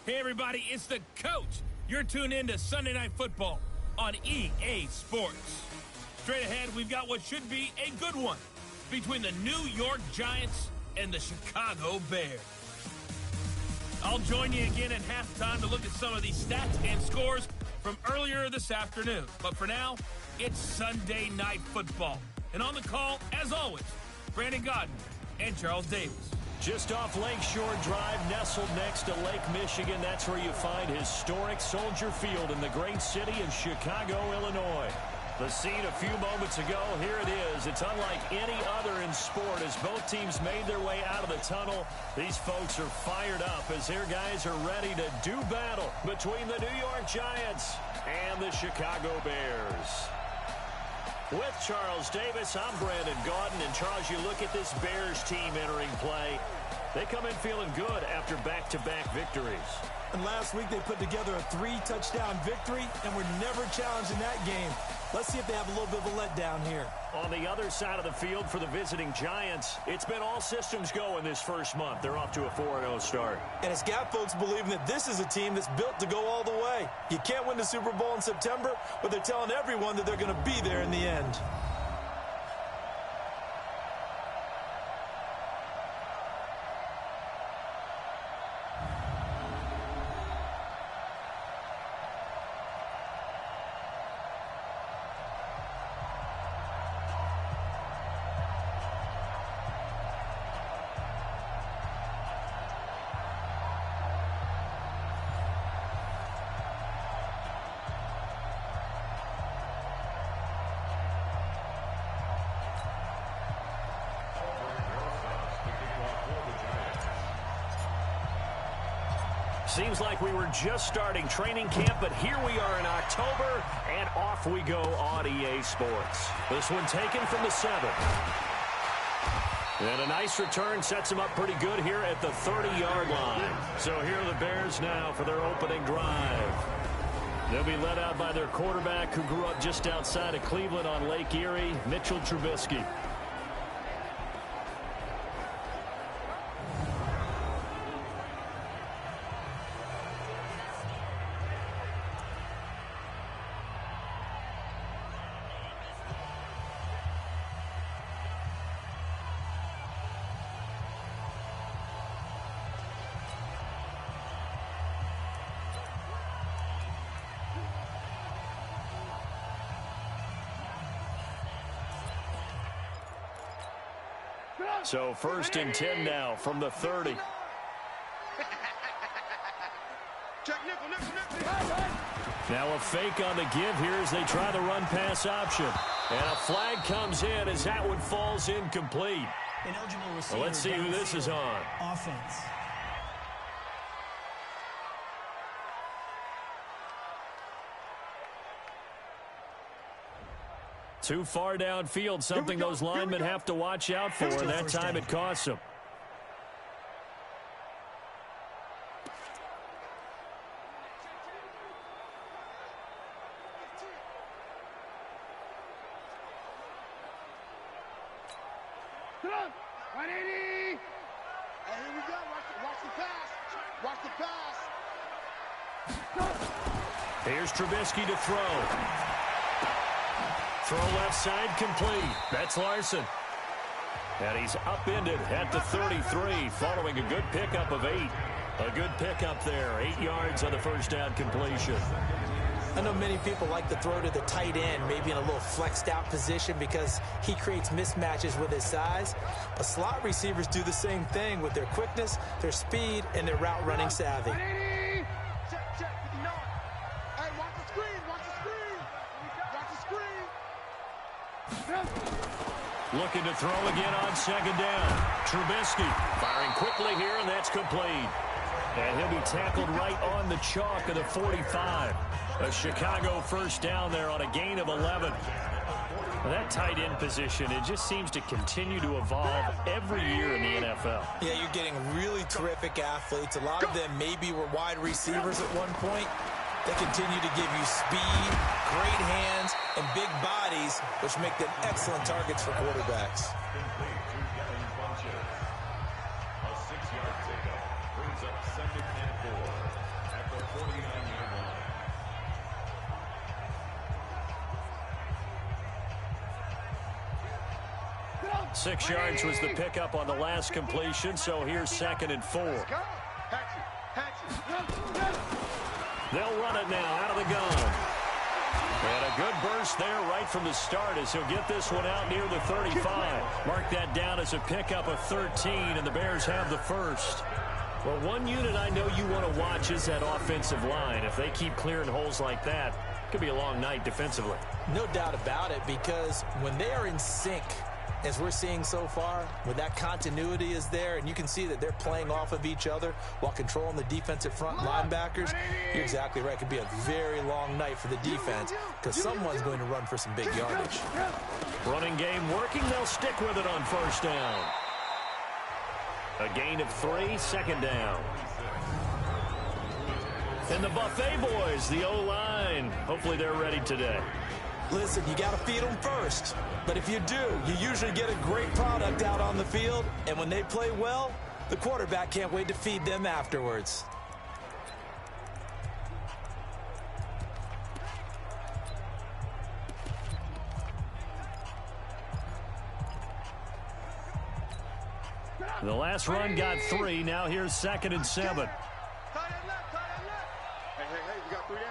Hey everybody, it's the Coach. You're tuned in to Sunday Night Football on EA Sports. Straight ahead, we've got what should be a good one between the New York Giants and the Chicago Bears. I'll join you again at halftime to look at some of these stats and scores from earlier this afternoon. But for now, it's Sunday Night Football. And on the call, as always, Brandon Godden and Charles Davis. Just off Lakeshore Drive, nestled next to Lake Michigan. That's where you find historic Soldier Field in the great city of Chicago, Illinois. The scene a few moments ago, here it is. It's unlike any other in sport as both teams made their way out of the tunnel. These folks are fired up as their guys are ready to do battle between the New York Giants and the Chicago Bears. With Charles Davis, I'm Brandon Gaudin. And Charles, you look at this Bears team entering play. They come in feeling good after back-to-back victories. And last week they put together a 3-touchdown victory and were never challenged in that game. Let's see if they have a little bit of a letdown here. On the other side of the field for the visiting Giants, it's been all systems go in this first month. They're off to a 4-0 start. And it's got folks believing that this is a team that's built to go all the way. You can't win the Super Bowl in September, but they're telling everyone that they're going to be there in the end. Seems like we were just starting training camp, but here we are in October, and off we go on EA Sports. This one taken from the 7. And a nice return sets them up pretty good here at the 30-yard line. So here are the Bears now for their opening drive. They'll be led out by their quarterback who grew up just outside of Cleveland on Lake Erie, Mitchell Trubisky. So 1st and 10 now from the 30. Now a fake on the give here as they try the run-pass option. And a flag comes in as that one falls incomplete. Well, let's see who this is on. Offense. Too far downfield, something those linemen have to watch out for, and that time it costs them. Come on, 180. Hey, here we go. Watch the pass. Watch the pass. Here's Trubisky to throw. Throw left side complete. That's Larson. And he's upended at the 33 following a good pickup of 8. A good pickup there. 8 yards on the first down completion. I know many people like to throw to the tight end, maybe in a little flexed out position because he creates mismatches with his size. But slot receivers do the same thing with their quickness, their speed, and their route running savvy. Check, 59. Hey, watch the screen. Watch the screen. Watch the screen. Looking to throw again on 2nd down. Trubisky firing quickly here, and that's complete. And he'll be tackled right on the chalk of the 45. A Chicago first down there on a gain of 11. Well, that tight end position, it just seems to continue to evolve every year in the NFL. Yeah, you're getting really terrific athletes. A lot of them maybe were wide receivers at one point. They continue to give you speed, great hands, and big bodies, which make them excellent targets for quarterbacks. A 6-yard pickup brings up 2nd and 4. 49-yard line. 6 yards was the pickup on the last completion, so here's 2nd and 4. They'll run it now out of the gun. And a good burst there right from the start as he'll get this one out near the 35. Mark that down as a pickup of 13, and the Bears have the first. Well, one unit I know you want to watch is that offensive line. If they keep clearing holes like that, it could be a long night defensively. No doubt about it, because when they are in sync, as we're seeing so far, when that continuity is there, and you can see that they're playing off of each other while controlling the defensive front linebackers, you're exactly right. It could be a very long night for the defense because someone's going to run for some big yardage. Running game working. They'll stick with it on 1st down. A gain of 3, 2nd down. And the Buffet boys, the O-line, hopefully they're ready today. Listen, you got to feed them first. But if you do, you usually get a great product out on the field. And when they play well, the quarterback can't wait to feed them afterwards. The last run got 3. Now here's 2nd and 7. Tight end left, tight end left. Hey, we got 3 down.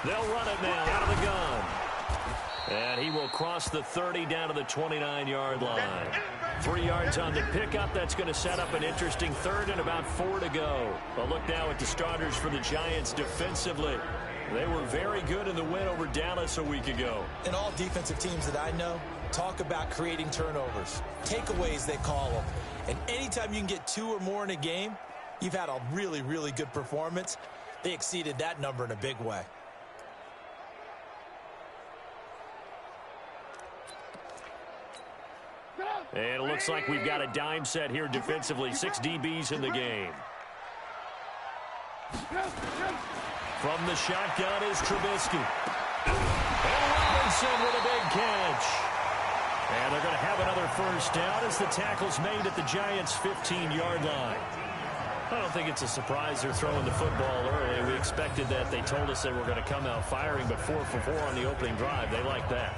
They'll run it now out of the gun. And he will cross the 30 down to the 29-yard line. 3 yards on the pickup. That's going to set up an interesting 3rd and about 4 to go. But look now at the starters for the Giants defensively. They were very good in the win over Dallas a week ago. And all defensive teams that I know talk about creating turnovers. Takeaways, they call them. And anytime you can get 2 or more in a game, you've had a really, really good performance. They exceeded that number in a big way. And it looks like we've got a dime set here defensively. 6 DBs in the game. From the shotgun is Trubisky. And Robinson with a big catch. And they're going to have another 1st down as the tackle's made at the Giants' 15-yard line. I don't think it's a surprise they're throwing the football early. We expected that. They told us they were going to come out firing, but 4 for 4 on the opening drive. They like that.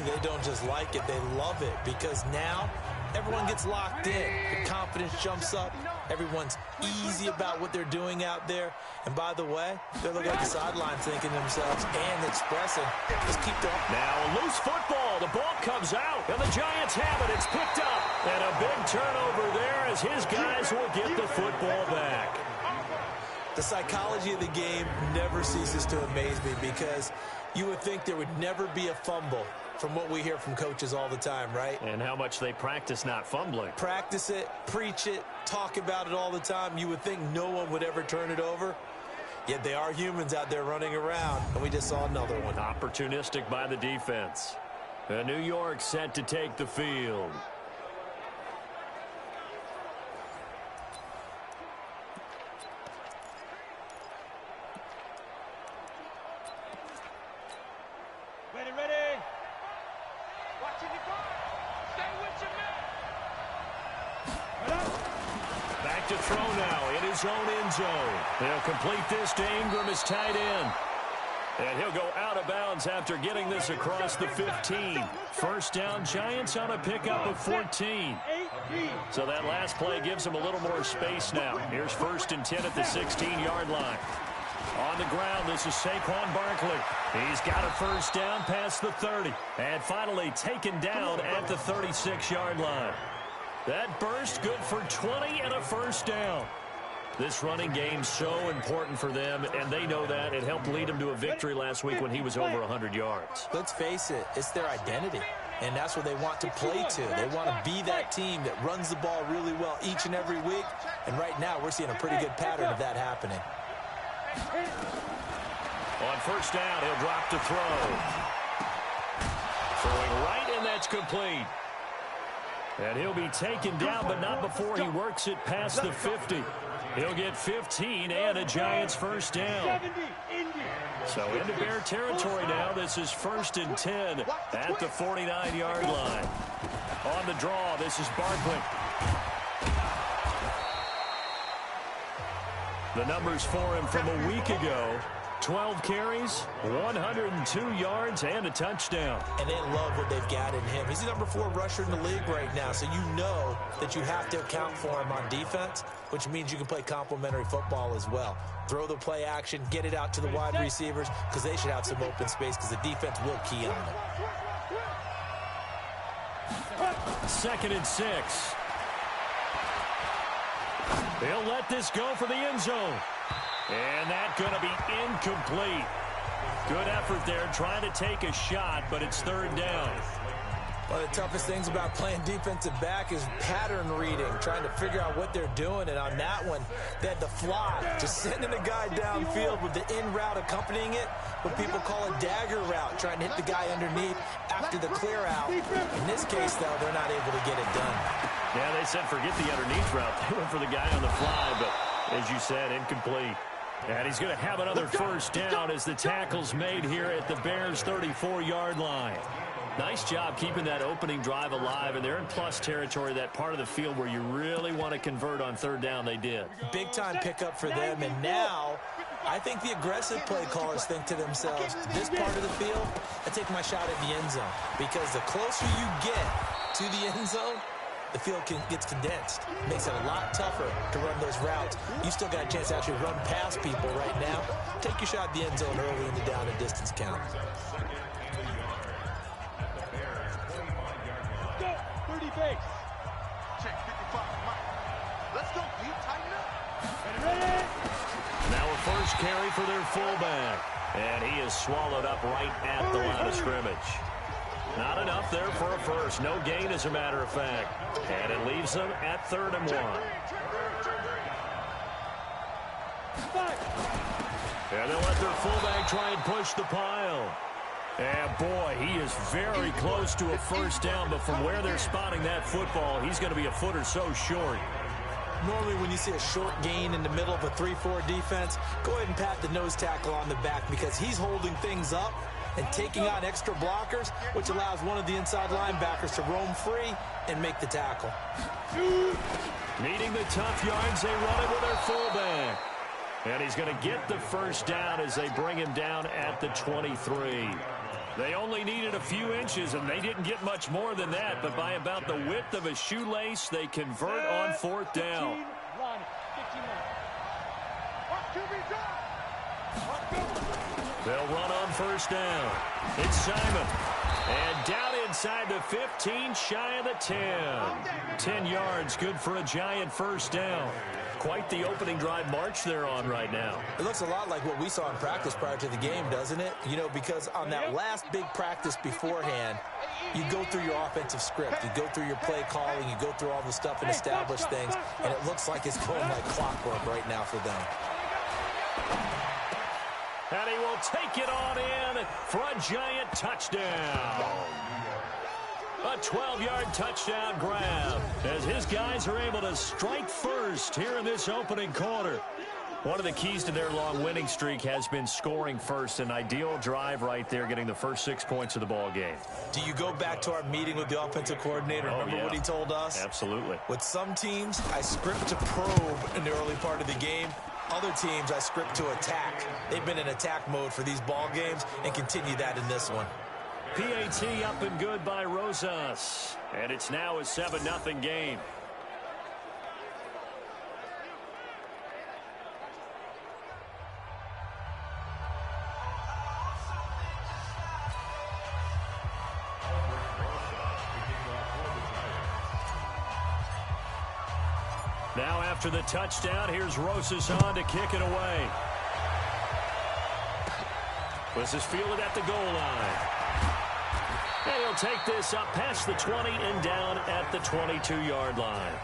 They don't just like it, they love it, because now everyone gets locked in. The confidence jumps up. Everyone's easy about what they're doing out there. And by the way, they're looking at the sideline thinking to themselves and expressing, just keep going. Now a loose football. The ball comes out, and the Giants have it. It's picked up. And a big turnover there as his guys will get the football back. The psychology of the game never ceases to amaze me, because you would think there would never be a fumble from what we hear from coaches all the time, right? And how much they practice not fumbling. Practice it, preach it, talk about it all the time. You would think no one would ever turn it over. Yet they are humans out there running around, and we just saw another one. Opportunistic by the defense. And New York set to take the field. Ready. Watching the guard. Stay with your man. Back to throw now in his own end zone. They'll complete this to Ingram as tight end. And he'll go out of bounds after getting this across the 15. 1st down, Giants on a pickup of 14. So that last play gives him a little more space now. Here's 1st and 10 at the 16-yard line. On the ground, this is Saquon Barkley. He's got a 1st down past the 30. And finally taken down at the 36-yard line. That burst good for 20 and a 1st down. This running game's so important for them, and they know that. It helped lead them to a victory last week when he was over 100 yards. Let's face it, it's their identity, and that's what they want to play to. They want to be that team that runs the ball really well each and every week, and right now we're seeing a pretty good pattern of that happening. On 1st down, he'll drop to throw. Throwing right, and that's complete. And he'll be taken down, but not before he works it past the 50. He'll get 15 and a Giants 1st down. So into Bear territory now. This is 1st and 10 at the 49-yard line. On the draw, this is Barkley. The numbers for him from a week ago: 12 carries, 102 yards, and a touchdown. And they love what they've got in him. He's the number 4 rusher in the league right now, so you know that you have to account for him on defense, which means you can play complementary football as well. Throw the play action, get it out to the wide receivers, because they should have some open space, because the defense will key on them. 2nd and 6. They'll let this go for the end zone. And that's going to be incomplete. Good effort there, trying to take a shot, but it's 3rd down. One of the toughest things about playing defensive back is pattern reading, trying to figure out what they're doing. And on that one, they had the fly, just sending a guy downfield with the in route accompanying it, what people call a dagger route, trying to hit the guy underneath after the clear out. In this case, though, they're not able to get it done. Yeah, they said forget the underneath route. They went for the guy on the fly, but as you said, incomplete. And he's going to have another 1st down as the tackle's made here at the Bears' 34-yard line. Nice job keeping that opening drive alive, and they're in plus territory, that part of the field where you really want to convert on 3rd down. They did. Big-time pickup for them, and now I think the aggressive play callers think to themselves, this part of the field, I take my shot at the end zone, because the closer you get to the end zone, the field gets condensed. Makes it a lot tougher to run those routes. You still got a chance to actually run past people right now. Take your shot at the end zone early in the down and distance count. Go, 30 base. Check 55. Let's go, Pete. Tighten up. Ready? Now a 1st carry for their fullback. And he is swallowed up right at the line of scrimmage. Not enough there for a 1st. No gain, as a matter of fact. And it leaves them at 3rd and 1. And they'll let their fullback try and push the pile. And, boy, he is very close to a 1st down, but from where they're spotting that football, he's going to be a foot or so short. Normally when you see a short gain in the middle of a 3-4 defense, go ahead and pat the nose tackle on the back, because he's holding things up and taking on extra blockers, which allows one of the inside linebackers to roam free and make the tackle. Needing the tough yards, they run it with their fullback. And he's going to get the 1st down as they bring him down at the 23. They only needed a few inches, and they didn't get much more than that, but by about the width of a shoelace, they convert on 4th down. They'll run on 1st down. It's Simon. And down inside the 15, shy of the 10. 10 yards, good for a giant 1st down. Quite the opening drive march they're on right now. It looks a lot like what we saw in practice prior to the game, doesn't it? You know, because on that last big practice beforehand, you go through your offensive script. You go through your play calling. You go through all the stuff and establish things. And it looks like it's going like clockwork right now for them. And he will take it on in for a giant touchdown. A 12-yard touchdown grab as his guys are able to strike first here in this opening quarter. One of the keys to their long winning streak has been scoring first. An ideal drive right there, getting the first 6 points of the ball game. Do you go back to our meeting with the offensive coordinator? Remember what he told us? Absolutely. With some teams, I script to probe in the early part of the game. Other teams, I script to attack. They've been in attack mode for these ball games and continue that in this one. PAT up and good by Rosas. And it's now a 7-0 game. Now after the touchdown, here's Rosas on to kick it away. This is fielded at the goal line. And he'll take this up past the 20 and down at the 22-yard line.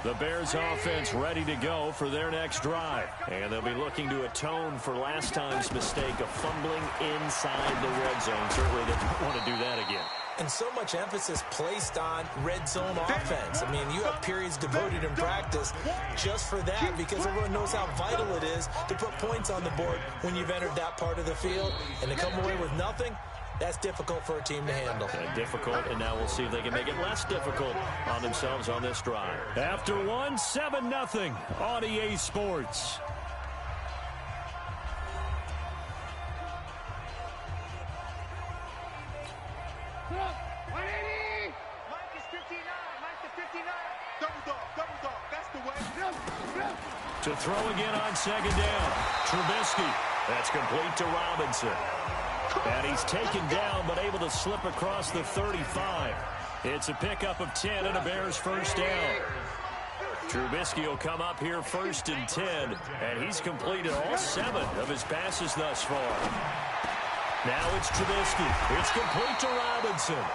The Bears offense ready to go for their next drive. And they'll be looking to atone for last time's mistake of fumbling inside the red zone. Certainly they don't want to do that again. And so much emphasis placed on red zone offense. I mean, you have periods devoted in practice just for that, because everyone knows how vital it is to put points on the board when you've entered that part of the field. And to come away with nothing, That's difficult for a team to handle. Difficult, and now we'll see if they can make it less difficult on themselves on this drive. After one, 7-0 on EA Sports. To throw again on second down. Trubisky. That's complete to Robinson. And he's taken down, but able to slip across the 35. It's a pickup of 10 and a Bears first down. Trubisky will come up here 1st and 10, and he's completed all 7 of his passes thus far. Now it's Trubisky. It's complete to Robinson.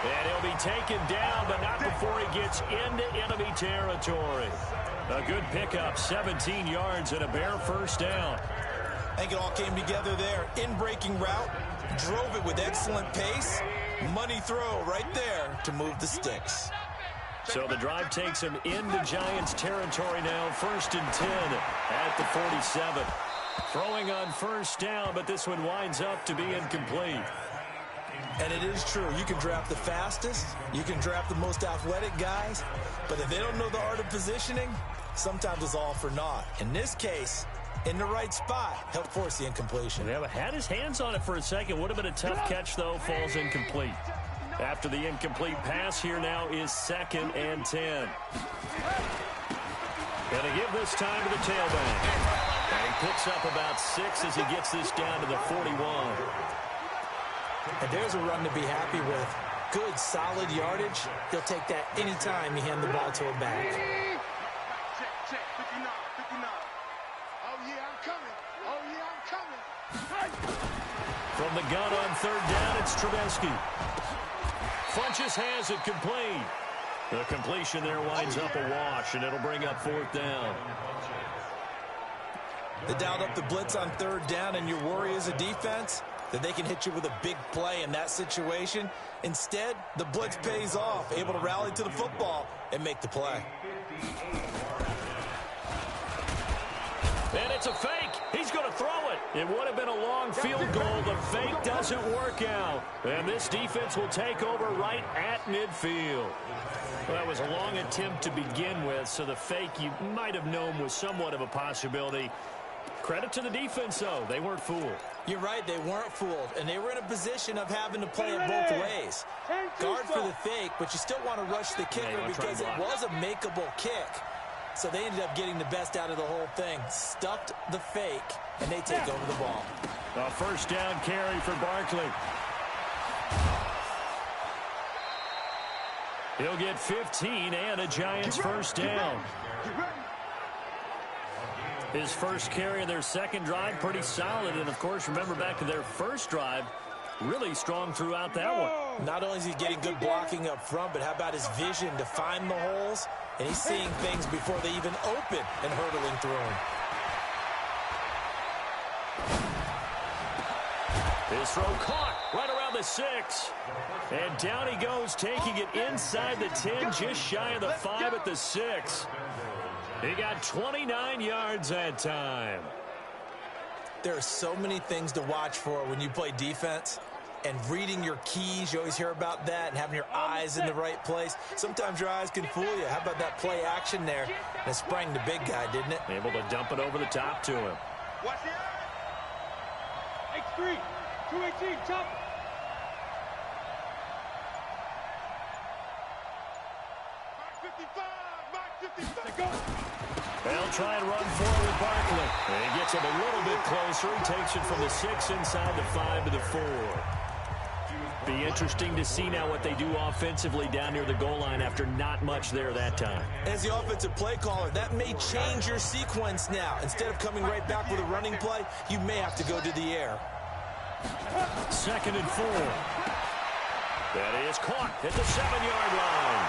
And he'll be taken down, but not before he gets into enemy territory. A good pickup, 17 yards and a Bear first down. I think it all came together there. In-breaking route, drove it with excellent pace. Money throw right there to move the sticks. So the drive takes him into Giants territory now, 1st and 10 at the 47. Throwing on first down, but this one winds up to be incomplete. And it is true. You can draft the fastest. You can draft the most athletic guys. But if they don't know the art of positioning, sometimes it's all for naught. In this case, in the right spot, helped force the incompletion. Yeah, had his hands on it for a second. Would have been a tough catch, though. Falls incomplete. After the incomplete pass, here now is 2nd and 10. Going to give this time to the tailback. And he picks up about 6 as he gets this down to the 41. And there's a run to be happy with. Good, solid yardage. He'll take that anytime you hand the ball to a back. Check, 59, 59. Oh, yeah, I'm coming. Oh, yeah, I'm coming. From the gun on 3rd down, it's Trubisky. Funches has it complete. The completion there winds up a wash, and it'll bring up 4th down. They dialed up the blitz on 3rd down, and your worry as a defense that they can hit you with a big play in that situation. Instead, the blitz pays off, able to rally to the football and make the play. And it's a fake. He's going to throw it. It would have been a long field goal. The fake doesn't work out. And this defense will take over right at midfield. Well, that was a long attempt to begin with, so the fake you might have known was somewhat of a possibility. Credit to the defense, though. They weren't fooled. You're right, they weren't fooled, and they were in a position of having to play it both ways. Guard for the fake, but you still want to rush the kicker because it was a makeable kick. So they ended up getting the best out of the whole thing. Stuffed the fake, and they take over the ball. A first down carry for Barkley. He'll get 15 and a Giants first down. His first carry of their second drive, pretty solid. And, of course, remember back to their first drive, really strong throughout that one. Not only is he getting good blocking up front, but how about his vision to find the holes? And he's seeing things before they even open and hurdling through them. His throw caught right around the 6. And down he goes, taking it inside the 10, just shy of the 5 at the 6. He got 29 yards that time. There are so many things to watch for when you play defense. And reading your keys, you always hear about that, and having your eyes in the right place. Sometimes your eyes can fool you. How about that play action there? And it sprang the big guy, didn't it? Able to dump it over the top to him. Watch it. X3, 218, chop. Mark 55. Go. They'll try and run forward with Barkley. And he gets him a little bit closer. He takes it from the 6 inside the 5 to the 4. Be interesting to see now what they do offensively down near the goal line after not much there that time. As the offensive play caller, that may change your sequence now. Instead of coming right back with a running play, you may have to go to the air. 2nd and 4. That is caught at the 7-yard line.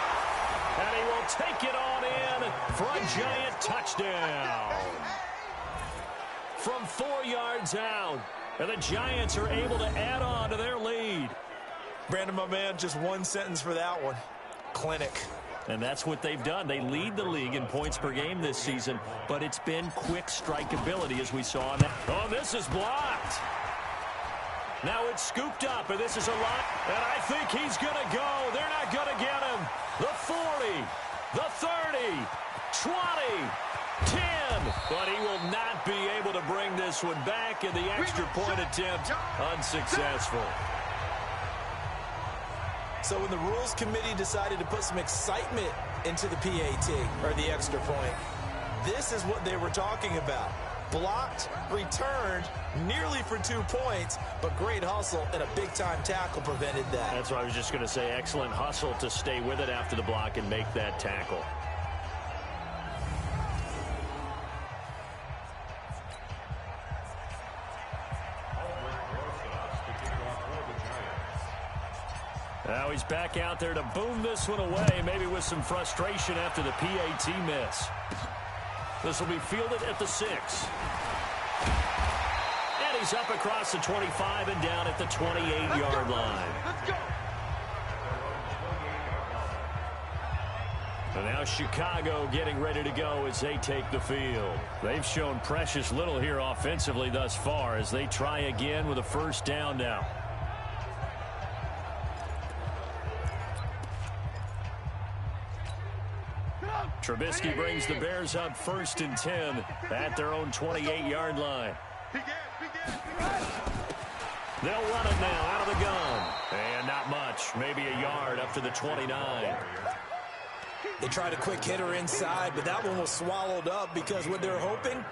And he will take it on in for a Giant touchdown. From 4 yards out. And the Giants are able to add on to their lead. Brandon, my man, just one sentence for that one. Clinic. And that's what they've done. They lead the league in points per game this season, but it's been quick strikeability as we saw on that. Oh, this is blocked. Now it's scooped up, and this is a lot. And I think he's going to go. They're not going to get him. The 40, the 30, 20, 10. But he will not be able to bring this one back, and the extra point attempt unsuccessful. So when the Rules Committee decided to put some excitement into the PAT, or the extra point, this is what they were talking about. Blocked, returned, nearly for 2 points, but great hustle and a big-time tackle prevented that. That's what I was just going to say. Excellent hustle to stay with it after the block and make that tackle. Now he's back out there to boom this one away, maybe with some frustration after the PAT miss. This will be fielded at the 6. And he's up across the 25 and down at the 28-yard line. Let's go. And now Chicago getting ready to go as they take the field. They've shown precious little here offensively thus far as they try again with a first down now. Trubisky brings the Bears up 1st and 10 at their own 28-yard line. They'll run it now out of the gun. And not much, maybe a yard up to the 29. They tried a quick hitter inside, but that one was swallowed up because what they're hoping,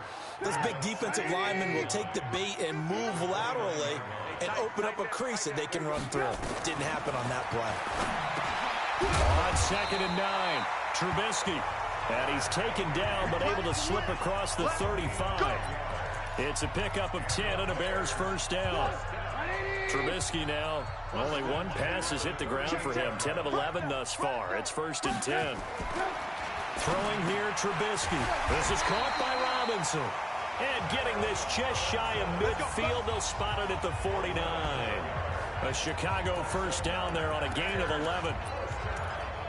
those big defensive linemen will take the bait and move laterally and open up a crease that they can run through. Didn't happen on that play. On 2nd and 9, Trubisky. And he's taken down, but able to slip across the 35. It's a pickup of 10 and a Bears first down. Trubisky now, only one pass has hit the ground for him. 10 of 11 thus far. It's 1st and 10. Throwing here, Trubisky. This is caught by Robinson. And getting this just shy of midfield, they'll spot it at the 49. A Chicago first down there on a gain of 11.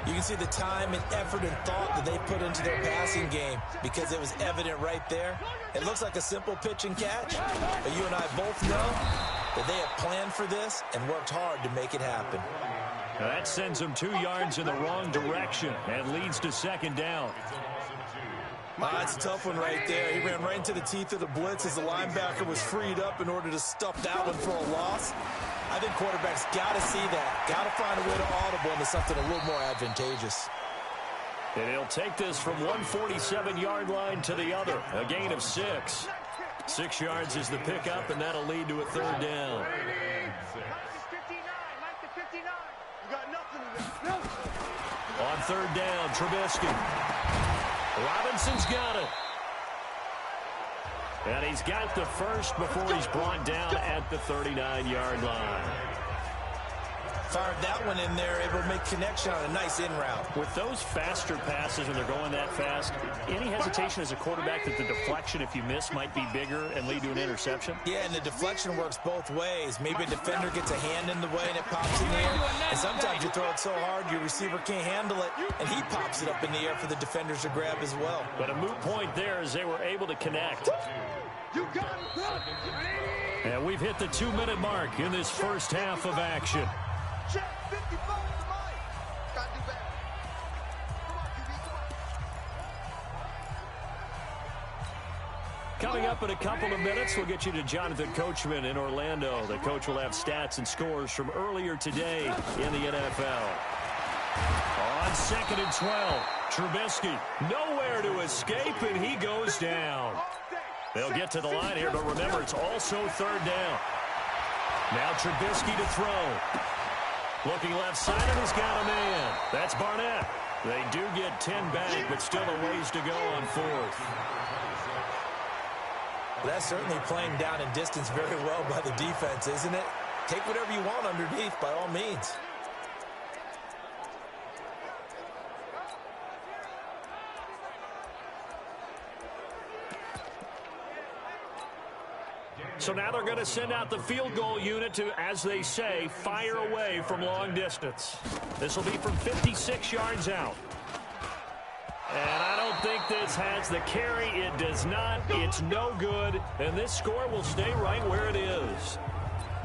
You can see the time and effort and thought that they put into their passing game because it was evident right there. It looks like a simple pitch and catch, but you and I both know that they have planned for this and worked hard to make it happen. Now that sends them 2 yards in the wrong direction and leads to 2nd down. That's a tough one right there. He ran right into the teeth of the blitz as the linebacker was freed up in order to stuff that one for a loss. I think quarterbacks got to see that. Got to find a way to audible into something a little more advantageous. And he'll take this from 147-yard line to the other. A gain of 6. 6 yards is the pickup, and that'll lead to a 3rd down. On 3rd down, Trubisky. Robinson's got it. And he's got the first before he's brought down at the 39-yard line. Fired that one in there, able to make connection on a nice in route. With those faster passes when they're going that fast, any hesitation as a quarterback that the deflection, if you miss, might be bigger and lead to an interception? Yeah, and the deflection works both ways. Maybe a defender gets a hand in the way and it pops in the air. And sometimes you throw it so hard your receiver can't handle it, and he pops it up in the air for the defenders to grab as well. But a moot point there as they were able to connect. And we've hit the 2-minute mark in this first half of action. Coming up in a couple of minutes, we'll get you to Jonathan Coachman in Orlando. The coach will have stats and scores from earlier today in the NFL. On 2nd and 12, Trubisky nowhere to escape, and he goes down. They'll get to the line here, but remember, it's also 3rd down. Now Trubisky to throw. Looking left side, and he's got a man. That's Barnett. They do get 10 back, but still a ways to go on 4th. That's certainly playing down in distance very well by the defense, isn't it? Take whatever you want underneath, by all means. So now they're going to send out the field goal unit to, as they say, fire away from long distance. This will be from 56 yards out. And I don't think this has the carry. It does not. It's no good. And this score will stay right where it is.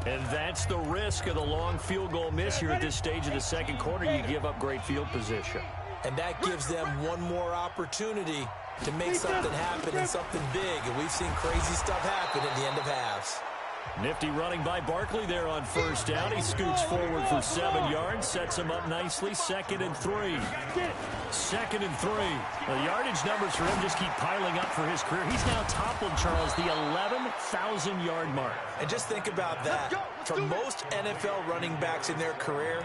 And that's the risk of the long field goal miss here at this stage of the second quarter. You give up great field position. And that gives them one more opportunity to make something happen and something big. And we've seen crazy stuff happen at the end of halves. Nifty running by Barkley there on first down. He scoots forward for 7 yards, sets him up nicely. 2nd and 3. 2nd and 3. The yardage numbers for him just keep piling up for his career. He's now toppled, Charles, the 11,000-yard mark. And just think about that. For most NFL running backs in their career,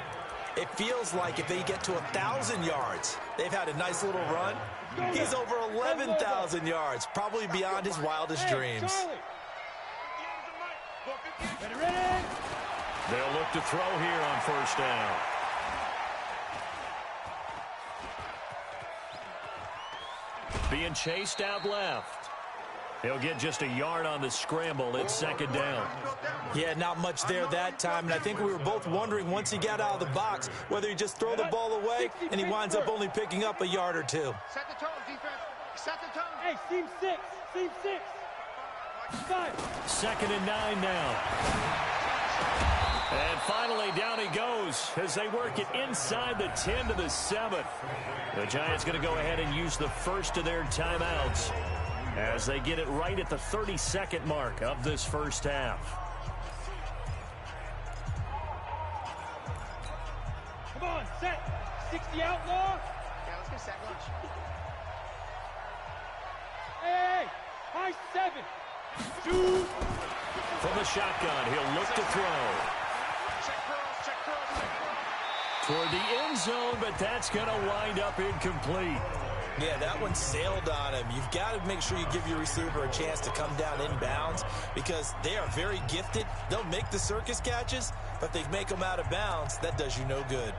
it feels like if they get to 1,000 yards, they've had a nice little run. He's over 11,000 yards, probably beyond his wildest dreams. They'll look to throw here on first down. Being chased out left. He'll get just a yard on the scramble. It's 2nd down. Yeah, not much there that time. And I think we were both wondering once he got out of the box whether he just throw the ball away and he winds up only picking up a yard or 2. Set the tone, defense. Set the tone. Hey, seam 6. Seam 6. 5. 2nd and 9 now. And finally, down he goes as they work it inside the 10 to the 7. The Giants going to go ahead and use the first of their timeouts as they get it right at the 32nd mark of this first half. Come on, set. 60 outlaw. Yeah, let's get set lunch. Hey, high 7. Shoot. From the shotgun, he'll look to throw. Toward the end zone, but that's going to wind up incomplete. Yeah, that one sailed on him. You've got to make sure you give your receiver a chance to come down inbounds because they are very gifted. They'll make the circus catches, but if they make them out of bounds, that does you no good.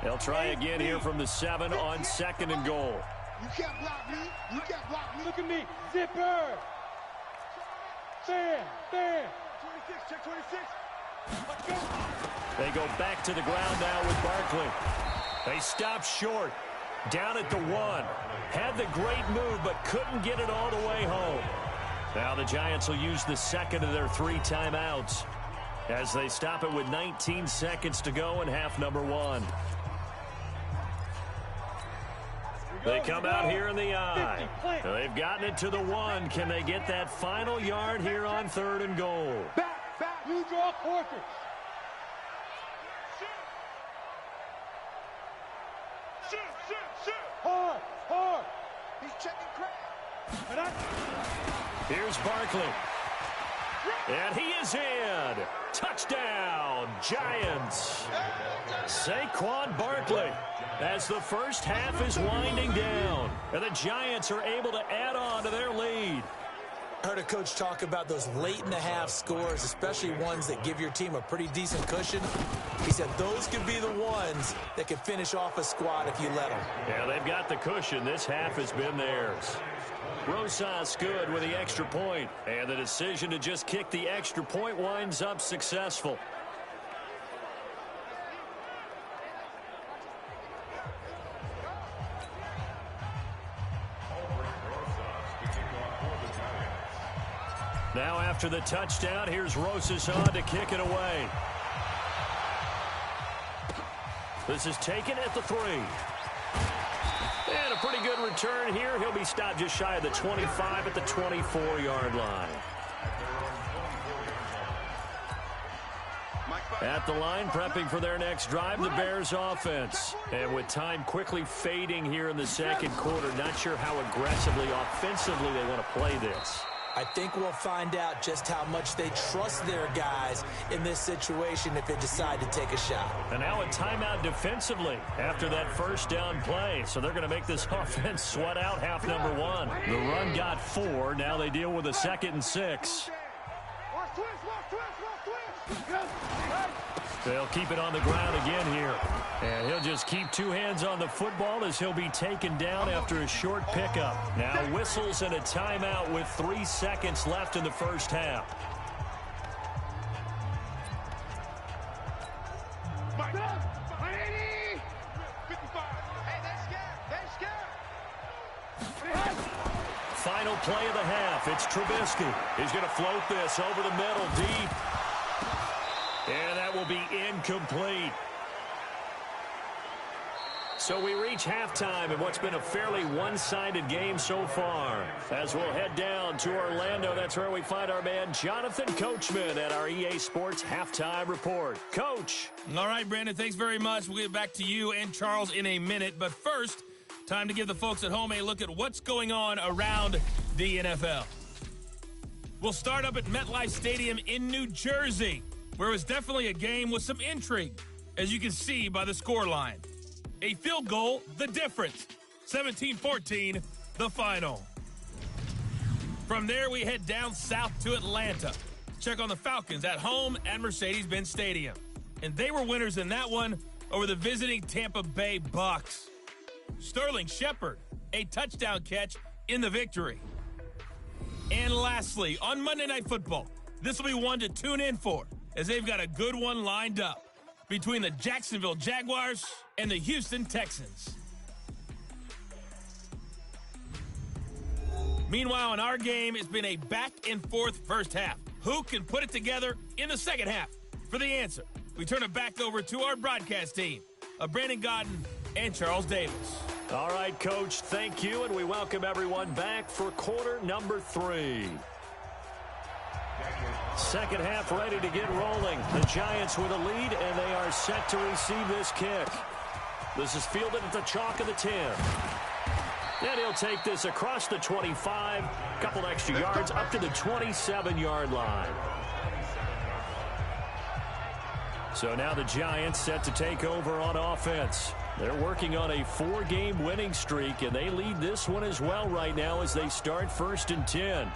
They'll try again here from the 7 on 2nd and goal. You can't block me. You can't block me. Look at me. Zipper. Bam. Bam. 26. Check 26. They go back to the ground now with Barkley. They stop short. Down at the 1. Had the great move, but couldn't get it all the way home. Now the Giants will use the 2nd of their 3 timeouts as they stop it with 19 seconds to go in half number 1. They come out here in the I. They've gotten it to the 1. Can they get that final yard here on 3rd and goal? Back. You draw quarters. Shoot. Hard. He's checking crap. Here's Barkley. And he is in. Touchdown, Giants. Saquon Barkley as the first half is winding down. And the Giants are able to add on to their lead. I heard a coach talk about those late-in-the-half scores, especially ones that give your team a pretty decent cushion. He said those could be the ones that could finish off a squad if you let them. Yeah, they've got the cushion. This half has been theirs. Rosas good with the extra point, and the decision to just kick the extra point winds up successful. Now after the touchdown, here's Rosas on to kick it away. This is taken at the 3. And a pretty good return here. He'll be stopped just shy of the 25 at the 24-yard line. At the line, prepping for their next drive, the Bears offense. And with time quickly fading here in the second quarter, not sure how aggressively, offensively they want to play this. I think we'll find out just how much they trust their guys in this situation if they decide to take a shot. And now a timeout defensively after that first down play. So they're going to make this offense sweat out half number 1. The run got 4. Now they deal with a 2nd and 6. They'll keep it on the ground again here. And he'll just keep 2 hands on the football as he'll be taken down after a short pickup. Now whistles and a timeout with 3 seconds left in the first half. final play of the half. It's Trubisky. He's going to float this over the middle, deep. And that will be incomplete. So we reach halftime in what's been a fairly one-sided game so far. As we'll head down to Orlando, that's where we find our man Jonathan Coachman at our EA Sports Halftime Report. Coach. All right, Brandon, thanks very much. We'll get back to you and Charles in a minute. But first, time to give the folks at home a look at what's going on around the NFL. We'll start up at MetLife Stadium in New Jersey, where it was definitely a game with some intrigue, as you can see by the scoreline. A field goal, the difference. 17-14, the final. From there, we head down south to Atlanta. Check on the Falcons at home at Mercedes-Benz Stadium. And they were winners in that one over the visiting Tampa Bay Bucks. Sterling Shepard, a touchdown catch in the victory. And lastly, on Monday Night Football, this will be one to tune in for, as they've got a good one lined up between the Jacksonville Jaguars and the Houston Texans. Meanwhile, in our game, it's been a back-and-forth first half. Who can put it together in the second half? For the answer, we turn it back over to our broadcast team of Brandon Godden and Charles Davis. All right, Coach, thank you, and we welcome everyone back for quarter number 3. Second half ready to get rolling. The Giants with a lead, and they are set to receive this kick. This is fielded at the chalk of the 10. And he'll take this across the 25, a couple extra yards up to the 27-yard line. So now the Giants set to take over on offense. They're working on a 4-game winning streak, and they lead this one as well right now as they start 1st and 10.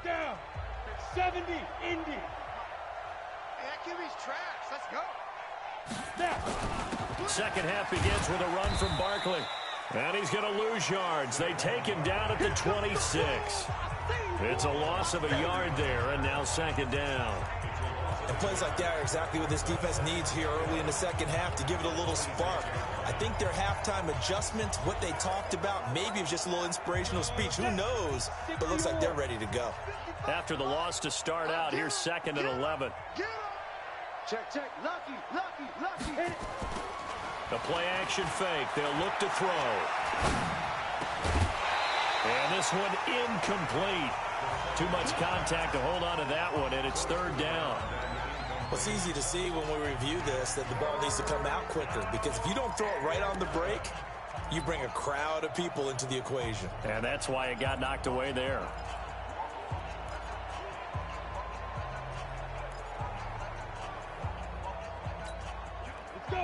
Down. 70, Indy. Hey, that QB's trash. Let's go. Snap. Second half begins with a run from Barkley. And he's going to lose yards. They take him down at the 26. It's a loss of a yard there, and now second down. And plays like that are exactly what this defense needs here early in the second half to give it a little spark. I think their halftime adjustment, what they talked about, maybe it was just a little inspirational speech. Who knows? But it looks like they're ready to go. After the loss to start out, here's 2nd and 11. Check, check. Lucky, lucky, lucky. Hit it. The play-action fake. They'll look to throw. And this one incomplete. Too much contact to hold on to that one, and it's 3rd down. Well, it's easy to see when we review this that the ball needs to come out quicker, because if you don't throw it right on the break, you bring a crowd of people into the equation. And that's why it got knocked away there.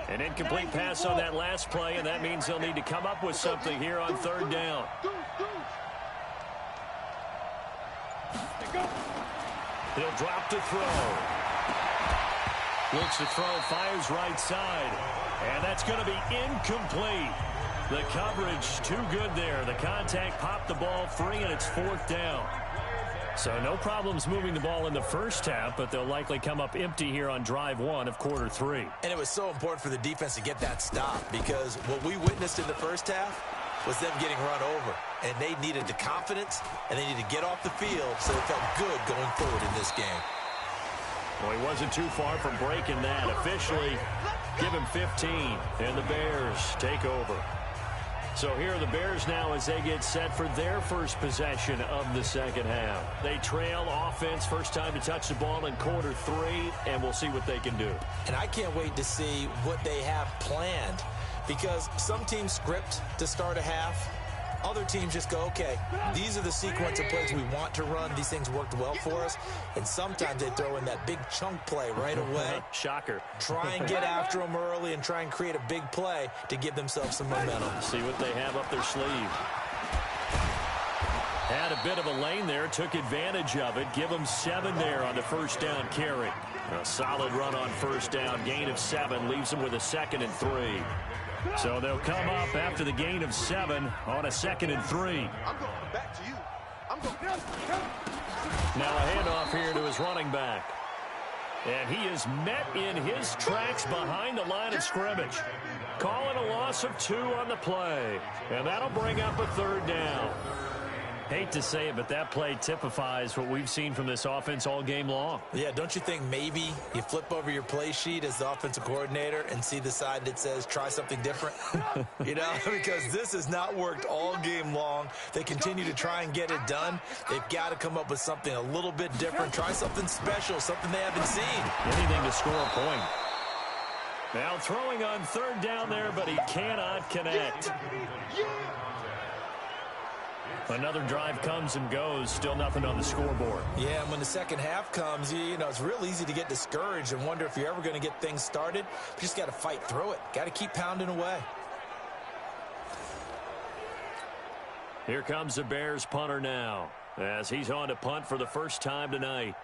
An incomplete pass on that last play, and that means they'll need to come up with something here on 3rd down. He'll drop to throw. Looks to throw, fires right side. And that's going to be incomplete. The coverage too good there. The contact popped the ball free, and it's 4th down. So no problems moving the ball in the first half, but they'll likely come up empty here on drive 1 of quarter 3. And it was so important for the defense to get that stop, because what we witnessed in the first half was them getting run over. And they needed the confidence, and they needed to get off the field so they felt good going forward in this game. Well, he wasn't too far from breaking that. Officially, give him 15, and the Bears take over. So here are the Bears now as they get set for their first possession of the second half. They trail offense, first time to touch the ball in quarter 3, and we'll see what they can do. And I can't wait to see what they have planned, because some teams script to start a half. Other teams just go, okay, these are the sequence of plays we want to run. These things worked well for us. And sometimes they throw in that big chunk play right away. Shocker. Try and get after them early and try and create a big play to give themselves some momentum. See what they have up their sleeve. Had a bit of a lane there, took advantage of it. Give them 7 there on the first down carry. A solid run on first down, gain of 7, leaves them with a 2nd and 3. So they'll come up after the gain of 7 on a 2nd and 3. I'm going back to you. I'm going. Now a handoff here to his running back. And he is met in his tracks behind the line of scrimmage. Calling a loss of 2 on the play. And that'll bring up a 3rd down. Hate to say it, but that play typifies what we've seen from this offense all game long. Yeah, don't you think maybe you flip over your play sheet as the offensive coordinator and see the side that says try something different? You know, because this has not worked all game long. They continue to try and get it done. They've got to come up with something a little bit different. Try something special, something they haven't seen. Anything to score a point. Now throwing on 3rd down there, but he cannot connect. Another drive comes and goes, still nothing on the scoreboard. Yeah, and when the second half comes, you know, it's real easy to get discouraged and wonder if you're ever going to get things started. You just got to fight through it. Got to keep pounding away. Here comes the Bears punter now, as he's on to punt for the first time tonight.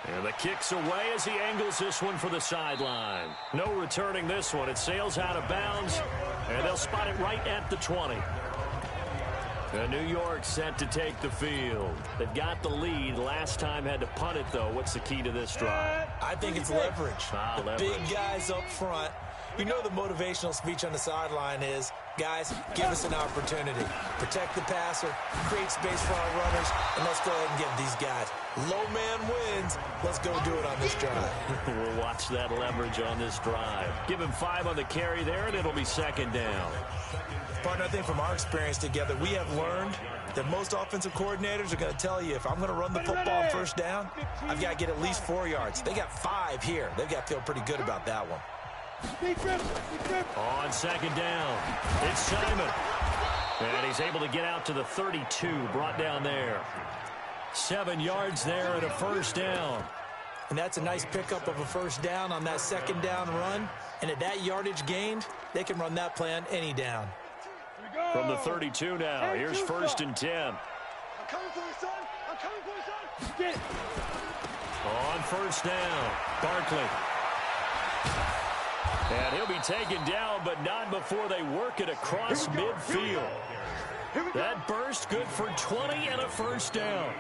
And the kick's away as he angles this one for the sideline. No returning this one. It sails out of bounds, and they'll spot it right at the 20. And New York set to take the field. They've got the lead. Last time had to punt it, though. What's the key to this drive? I think it's leverage. The Leverage. big guys up front. You know the motivational speech on the sideline is, guys, give us an opportunity. Protect the passer, create space for our runners, and let's go ahead and give these guys. Low man wins. Let's go do it on this drive. We'll watch that leverage on this drive. Give him 5 on the carry there, and it'll be 2nd down. Partner, I think from our experience together, we have learned that most offensive coordinators are going to tell you, if I'm going to run the football on 1st down, I've got to get at least 4 yards. They got 5 here. They've got to feel pretty good about that one. On 2nd down, it's Simon. And he's able to get out to the 32, brought down there. 7 yards there and a 1st down. And that's a nice pickup of a 1st down on that 2nd down run. And at that yardage gained, they can run that play on any down. From the 32 now, here's 1st and 10. I'm coming for you, son. I'm coming for you, son. Get it. On 1st down, Barkley. And he'll be taken down, but not before they work it across midfield. That burst good for 20 and a 1st down.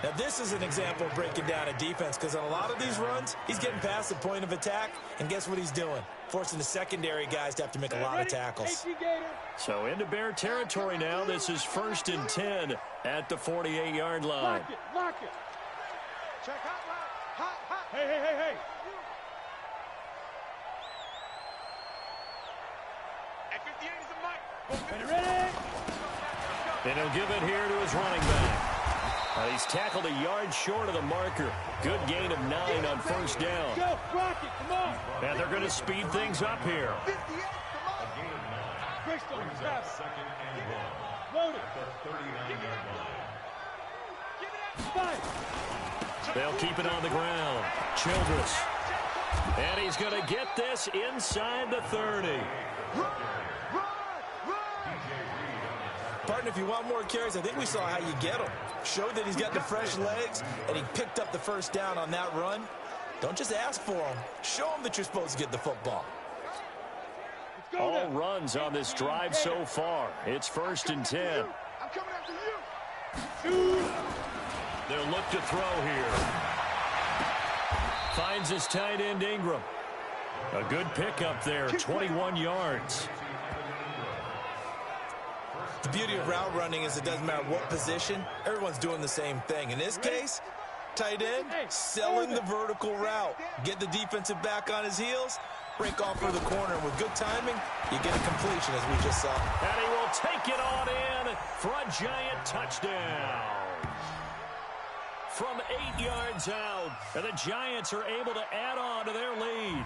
Now, this is an example of breaking down a defense, because on a lot of these runs, he's getting past the point of attack, and guess what he's doing? Forcing the secondary guys to have to make a lot of tackles. So into Bear territory now. This is 1st and 10 at the 48-yard line. Lock it. Check hot. Hey. At 58 is the mic. Ready? And he'll give it here to his running back. He's tackled a yard short of the marker. Good gain of 9 on 1st down. Go, Rocket, come on. And they're going to speed things up here. 58, come on. Bristol, load it. Fight. They'll keep it on the ground. Childress. And he's going to get this inside the 30. Partner, if you want more carries, I think we saw how you get them. Showed that he's got the fresh legs, and he picked up the 1st down on that run. Don't just ask for them. Show them that you're supposed to get the football. All runs on this drive so far. It's 1st and 10. I'm coming after you. They'll look to throw here. Finds his tight end Ingram. A good pickup there, 21 yards. The beauty of route running is it doesn't matter what position, everyone's doing the same thing. In this case, tight end, selling the vertical route. Get the defensive back on his heels, break off for the corner. And with good timing, you get a completion, as we just saw. And he will take it on in for a giant touchdown. From 8 yards out, and the Giants are able to add on to their lead.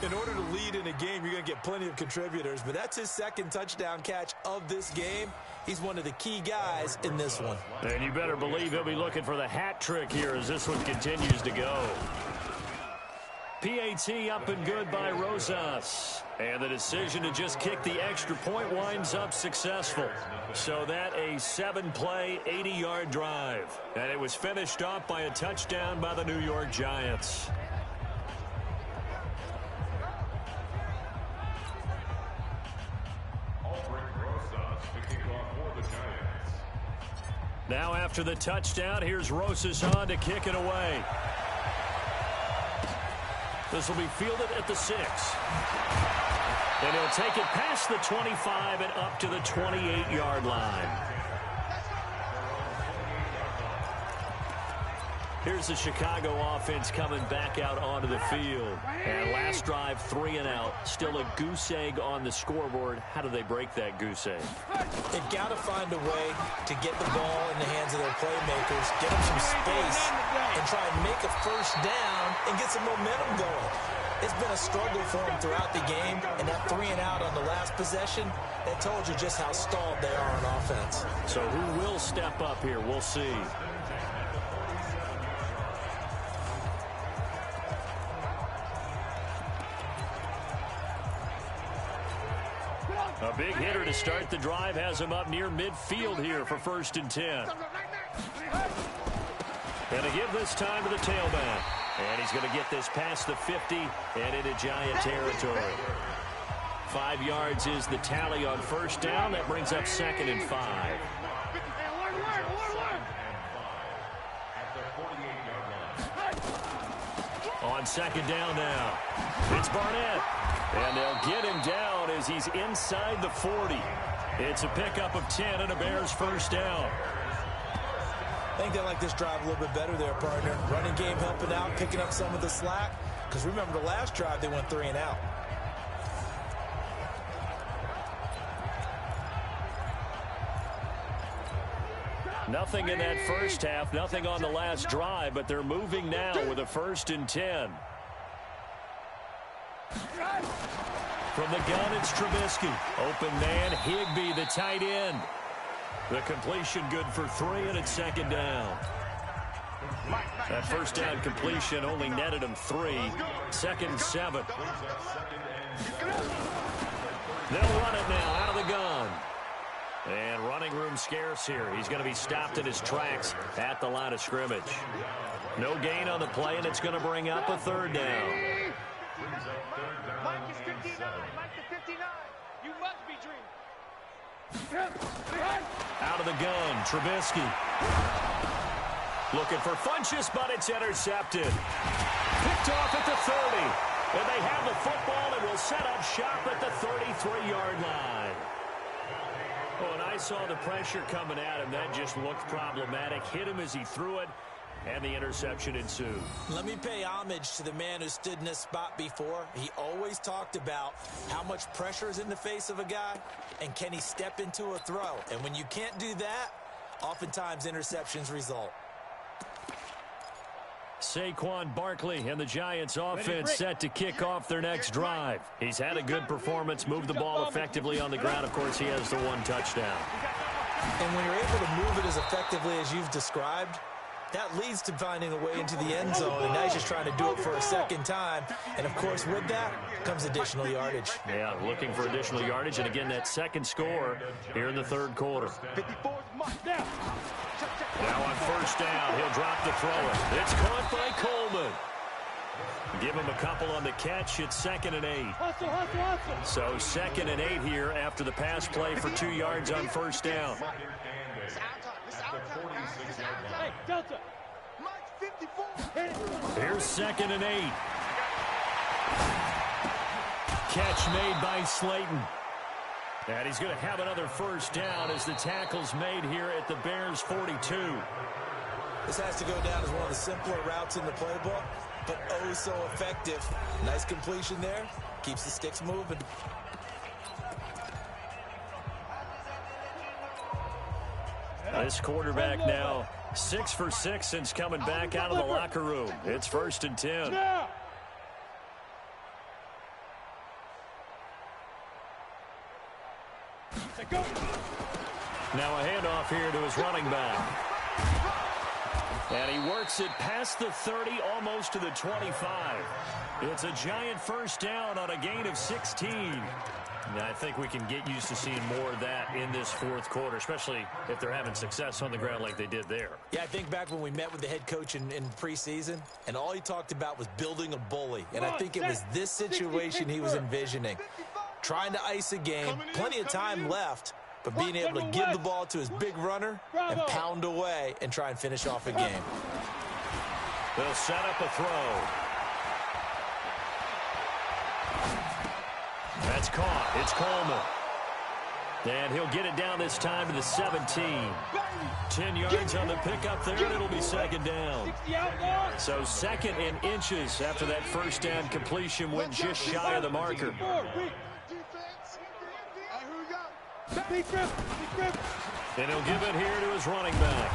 In order to lead in a game, you're going to get plenty of contributors, but that's his 2nd touchdown catch of this game. He's one of the key guys in this one. And you better believe he'll be looking for the hat trick here as this one continues to go. PAT up and good by Rosas. And the decision to just kick the extra point winds up successful. So that a 7-play, 80-yard drive. And it was finished off by a touchdown by the New York Giants. Now after the touchdown, here's Rosas on to kick it away. This will be fielded at the 6. And he'll take it past the 25 and up to the 28-yard line. Here's the Chicago offense coming back out onto the field. And last drive, 3 and out. Still a goose egg on the scoreboard. How do they break that goose egg? They've got to find a way to get the ball in the hands of their playmakers, get them some space, and try and make a first down and get some momentum going. It's been a struggle for them throughout the game, and that 3 and out on the last possession, that told you just how stalled they are on offense. So who will step up here? We'll see. A big hitter to start the drive has him up near midfield here for 1st and 10. And to give this time to the tailback. And he's going to get this past the 50 and into Giant territory. 5 yards is the tally on 1st down. That brings up 2nd and 5. On 2nd down now. It's Barnett. And they'll get him down as he's inside the 40. It's a pickup of 10 and a Bears 1st down. I think they like this drive a little bit better there, partner. Running game helping out, picking up some of the slack. Because remember, the last drive, they went 3 and out. Nothing in that first half, nothing on the last drive, but they're moving now with a 1st and 10. From the gun, it's Trubisky. Open man, Higbee, the tight end. The completion good for 3, and it's 2nd down. That 1st down completion only netted him 3. 2nd and 7. They'll run it now out of the gun. And running room scarce here. He's going to be stopped in his tracks at the line of scrimmage. No gain on the play, and it's going to bring up a 3rd down. Mike is 59. Mike to 59. You must be dreaming. Out of the gun, Trubisky. Looking for Funchess, but it's intercepted. Picked off at the 30. And they have the football and will set up shop at the 33-yard line. Oh, and I saw the pressure coming at him. That just looked problematic. Hit him as he threw it, and the interception ensued. Let me pay homage to the man who stood in this spot before. He always talked about how much pressure is in the face of a guy, and can he step into a throw. And when you can't do that, oftentimes interceptions result. Saquon Barkley and the Giants offense set to kick off their next drive. He's had a good performance, moved the ball effectively on the ground. Of course, he has the 1 touchdown. And when you're able to move it as effectively as you've described, that leads to finding a way into the end zone, and now he's just trying to do it for a 2nd time. And, of course, with that comes additional yardage. Yeah, looking for additional yardage, and again, that 2nd score here in the 3rd quarter. Now on 1st down, he'll drop to throw it. It's caught by Coleman. Give him a couple on the catch. It's 2nd and 8. So 2nd and 8 here after the pass play for 2 yards on 1st down. Hey, Delta. Here's 2nd and 8. Catch made by Slayton. And he's going to have another 1st down as the tackle's made here at the Bears 42. This has to go down as one of the simpler routes in the playbook, but oh so effective. Nice completion there. Keeps the sticks moving. This quarterback now 6 for 6 since coming back out of the locker room. It's 1st and 10. Now a handoff here to his running back. And he works it past the 30, almost to the 25. It's a Giant 1st down on a gain of 16. And I think we can get used to seeing more of that in this 4th quarter, especially if they're having success on the ground like they did there. Yeah, I think back when we met with the head coach in preseason, and all he talked about was building a bully. And I think it was this situation he was envisioning. Trying to ice a game, plenty of time left, but being able to give the ball to his big runner and pound away and try and finish off a game. They'll set up a throw. That's caught. It's Coleman. And he'll get it down this time to the 17. 10 yards on the pickup there, and it'll be second down. So second and inches after that first down completion went just shy of the marker. And he'll give it here to his running back.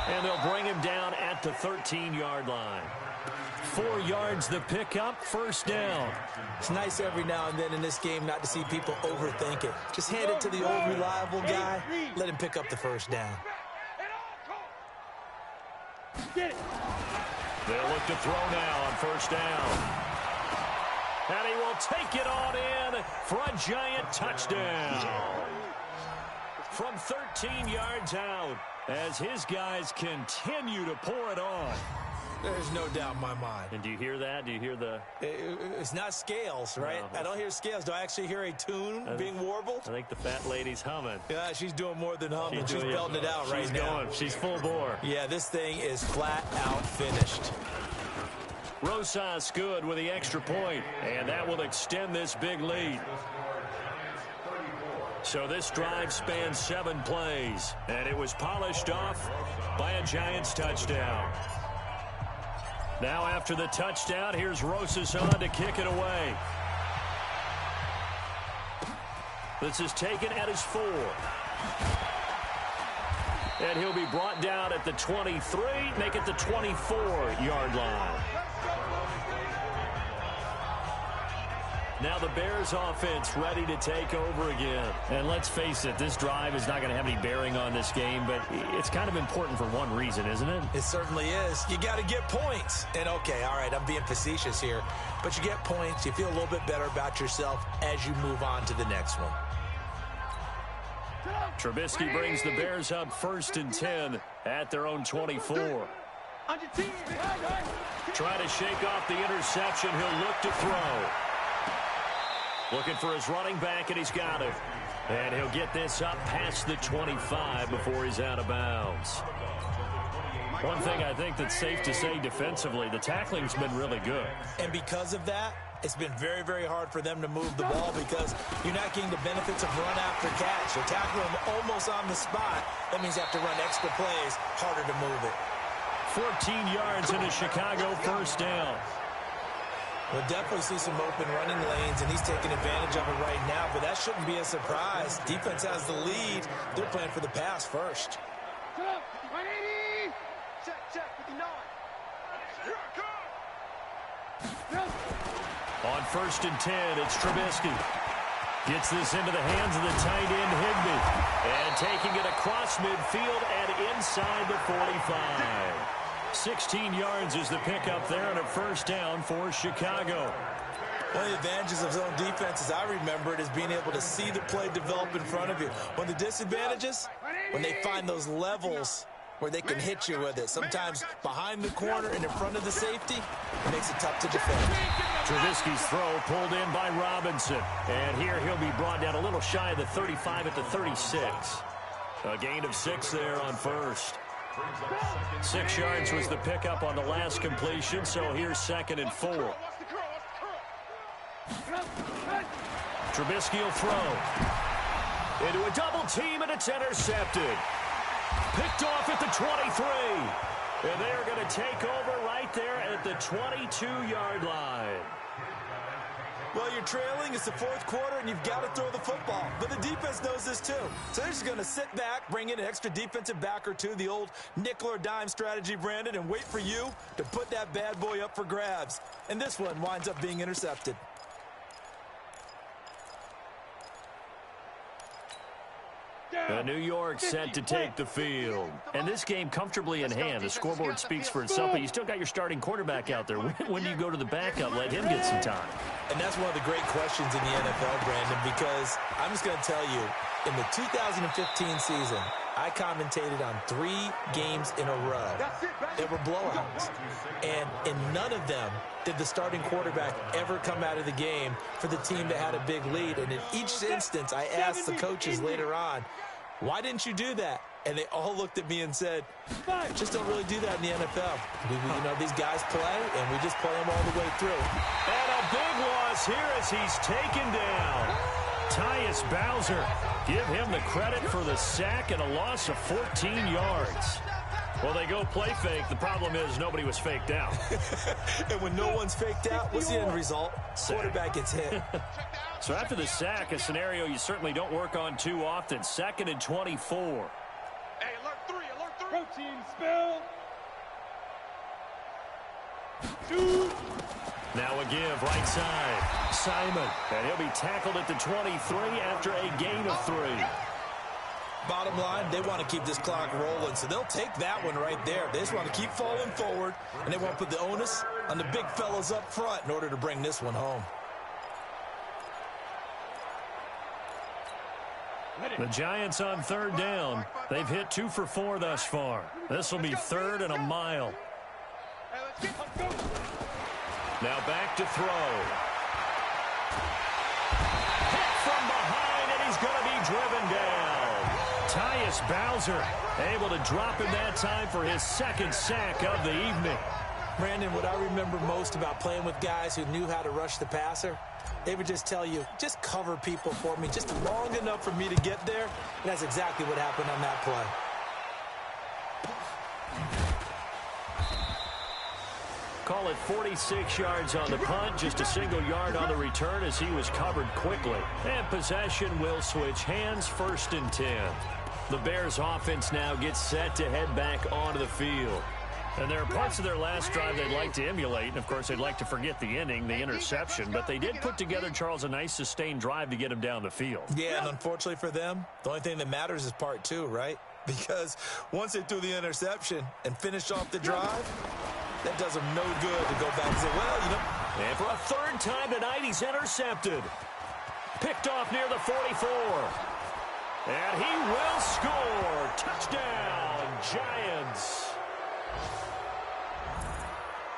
And they'll bring him down at the 13-yard line. 4 yards the pickup, first down. It's nice every now and then in this game not to see people overthink it. Just hand it to the old reliable guy. Let him pick up the first down. They'll look to throw now on first down. And he will take it on in for a giant touchdown. From 13 yards out as his guys continue to pour it on. There's no doubt in my mind. And do you hear that? Do you hear the... It's not scales, right? No. I don't hear scales. Do I actually hear a tune being warbled? I think the fat lady's humming. Yeah, she's doing more than humming. She's belting it out right now. She's full bore. Yeah, this thing is flat out finished. Rosas good with the extra point, and that will extend this big lead. So this drive spans 7 plays, and it was polished off by a Giants touchdown. Now after the touchdown, here's Rosas on to kick it away. This is taken at his 4. And he'll be brought down at the 23, make it the 24-yard line. Now the Bears offense ready to take over again. And let's face it, this drive is not going to have any bearing on this game, but it's kind of important for one reason, isn't it? It certainly is. You got to get points. And okay, all right, I'm being facetious here, but you get points, you feel a little bit better about yourself as you move on to the next one. Trubisky brings the Bears up 1st and 10 at their own 24. Try to shake off the interception. He'll look to throw. Looking for his running back, and he's got it. And he'll get this up past the 25 before he's out of bounds. One thing I think that's safe to say defensively, the tackling's been really good. And because of that, it's been very, very hard for them to move the ball because you're not getting the benefits of run after catch. You're tackling them almost on the spot. That means you have to run extra plays, harder to move it. 14 yards into Chicago, first down. We'll definitely see some open running lanes, and he's taking advantage of it right now, but that shouldn't be a surprise. Defense has the lead. They're playing for the pass first. 180! Check, 59. On 1st and 10, it's Trubisky. Gets this into the hands of the tight end, Higbee. And taking it across midfield and inside the 45. 16 yards is the pickup there and a first down for Chicago. One of the advantages of zone defense, as I remember it, is being able to see the play develop in front of you. One of the disadvantages, when they find those levels where they can hit you with it. Sometimes behind the corner and in front of the safety, it makes it tough to defend. Trubisky's throw pulled in by Robinson. And here he'll be brought down a little shy of the 35 at the 36. A gain of 6 there on first. 6 yards was the pickup on the last completion, so here's 2nd and 4. Trubisky will throw. Into a double team, and it's intercepted. Picked off at the 23. And they're going to take over right there at the 22-yard line. Well, you're trailing. It's the 4th quarter, and you've got to throw the football. But the defense knows this, too. So they're just going to sit back, bring in an extra defensive back or two, the old nickel or dime strategy, Brandon, and wait for you to put that bad boy up for grabs. And this one winds up being intercepted. New York set to take the field. And this game comfortably in hand. The scoreboard speaks for itself, but you still got your starting quarterback out there. When do you go to the backup? Let him get some time. And that's one of the great questions in the NFL, Brandon, because I'm just going to tell you, in the 2015 season, I commentated on 3 games in a row that were blowouts. And in none of them did the starting quarterback ever come out of the game for the team that had a big lead. And in each instance, I asked the coaches later on, Why didn't you do that? And they all looked at me and said, just don't really do that in the NFL. These guys play, and we just play them all the way through. And a big loss here as he's taken down. Tyus Bowser, give him the credit for the sack and a loss of 14 yards. Well, they go play fake. The problem is nobody was faked out. And when no one's faked out, what's the end result? Quarterback gets hit. So after the sack, a scenario you certainly don't work on too often. 2nd and 24. Hey, alert 3, alert 3. Protein spill. Now a give, right side. Simon, and he'll be tackled at the 23 after a gain of 3. Bottom line, they want to keep this clock rolling, so they'll take that one right there. They just want to keep falling forward, and they want to put the onus on the big fellas up front in order to bring this one home. The Giants on 3rd down. They've hit 2 for 4 thus far. This will be 3rd and a mile. Now back to throw. Hit from behind, and he's going to be driven down. Tyus Bowser able to drop him that time for his 2nd sack of the evening. Brandon, what I remember most about playing with guys who knew how to rush the passer, they would just tell you, just cover people for me, just long enough for me to get there. And that's exactly what happened on that play. Call it 46 yards on the punt, just a single yard on the return as he was covered quickly. And possession will switch hands, 1st and 10. The Bears offense now gets set to head back onto the field. And there are parts of their last drive they'd like to emulate. And, of course, they'd like to forget the ending, the interception. But they did put together, Charles, a nice sustained drive to get him down the field. Yeah, and unfortunately for them, the only thing that matters is part 2, right? Because once they threw the interception and finished off the drive, that does them no good to go back and say, well, And for a 3rd time tonight, he's intercepted. Picked off near the 44. And he will score. Touchdown, Giants.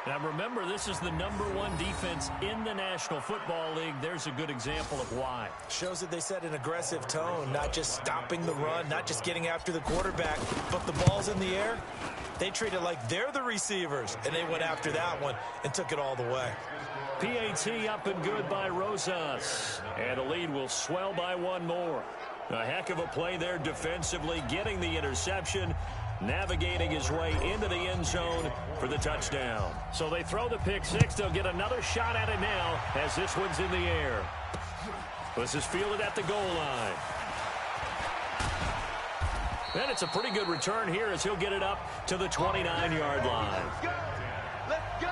Now, remember, this is the #1 defense in the National Football League. There's a good example of why. Shows that they set an aggressive tone, not just stopping the run, not just getting after the quarterback, but the ball's in the air. They treat it like they're the receivers, and they went after that one and took it all the way. PAT up and good by Rosas. And the lead will swell by 1 more. A heck of a play there defensively, getting the interception, navigating his way into the end zone for the touchdown. So they throw the pick 6. They'll get another shot at it now as this one's in the air. This is fielded at the goal line. And it's a pretty good return here as he'll get it up to the 29-yard line. Let's go.